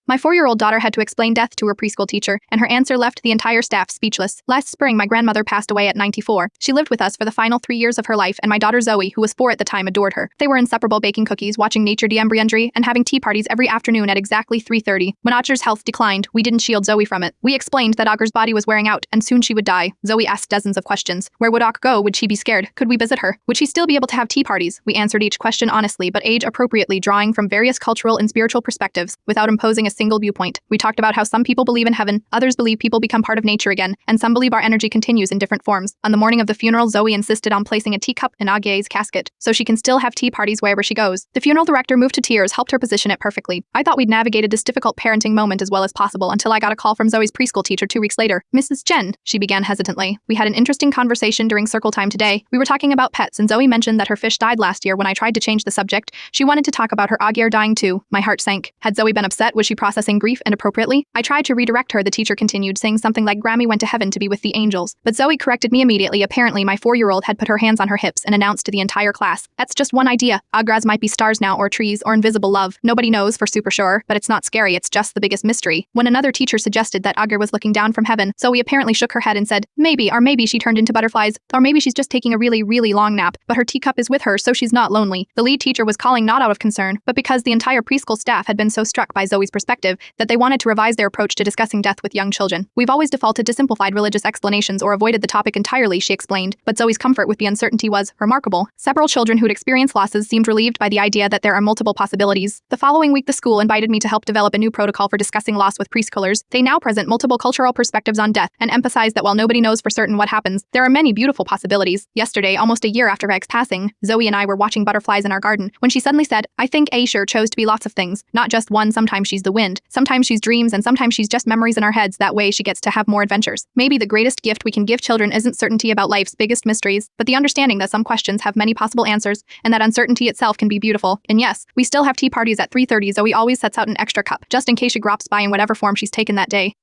My 4-year-old daughter had to explain death to her preschool teacher, and her answer left the entire staff speechless. Last spring, my grandmother passed away at 94. She lived with us for the final 3 years of her life, and my daughter Zoe, who was 4 at the time, adored her. They were inseparable, baking cookies, watching nature de-embryology, and having tea parties every afternoon at exactly 3:30. When Augur's health declined, we didn't shield Zoe from it. We explained that Augur's body was wearing out, and soon she would die. Zoe asked dozens of questions. Where would Aug go? Would she be scared? Could we visit her? Would she still be able to have tea parties? We answered each question honestly, but age-appropriately, drawing from various cultural and spiritual perspectives, without imposing a single viewpoint. We talked about how some people believe in heaven, others believe people become part of nature again, and some believe our energy continues in different forms. On the morning of the funeral, Zoe insisted on placing a teacup in Augur's casket, so she can still have tea parties wherever she goes. The funeral director, moved to tears, helped her position it perfectly. I thought we'd navigated this difficult parenting moment as well as possible until I got a call from Zoe's preschool teacher 2 weeks later. "Mrs. Jen," she began hesitantly. "We had an interesting conversation during circle time today. We were talking about pets, and Zoe mentioned that her fish died last year. When I tried to change the subject, she wanted to talk about her Augur dying too." My heart sank. Had Zoe been upset? Was she processing grief inappropriately? I tried to redirect her. The teacher continued, saying something like Grammy went to heaven to be with the angels. But Zoe corrected me immediately. Apparently, my 4-year-old had put her hands on her hips and announced to the entire class, "That's just one idea. Augurs might be stars now, or trees, or invisible love. Nobody knows for super sure, but it's not scary, it's just the biggest mystery." When another teacher suggested that Augur was looking down from heaven, Zoe apparently shook her head and said, "Maybe, or maybe she turned into butterflies, or maybe she's just taking a really, really long nap, but her teacup is with her, so she's not lonely." The lead teacher was calling not out of concern, but because the entire preschool staff had been so struck by Zoe's perspective that they wanted to revise their approach to discussing death with young children. "We've always defaulted to simplified religious explanations or avoided the topic entirely," she explained, but Zoe's comfort with the uncertainty was remarkable. Several children who'd experienced losses seemed relieved by the idea that there are multiple possibilities. The following week, the school invited me to help develop a new protocol for discussing loss with preschoolers. They now present multiple cultural perspectives on death and emphasize that while nobody knows for certain what happens, there are many beautiful possibilities. Yesterday, almost a year after Meg's passing, Zoe and I were watching butterflies in our garden when she suddenly said, "I think Asher chose to be lots of things. Not just one. Sometimes she's the wind, sometimes she's dreams, and sometimes she's just memories in our heads. That way she gets to have more adventures." Maybe the greatest gift we can give children isn't certainty about life's biggest mysteries, but the understanding that some questions have many possible answers, and that uncertainty itself can be beautiful. And yes, we still have tea parties at 3:30. Zoe always sets out an extra cup, just in case she drops by in whatever form she's taken that day.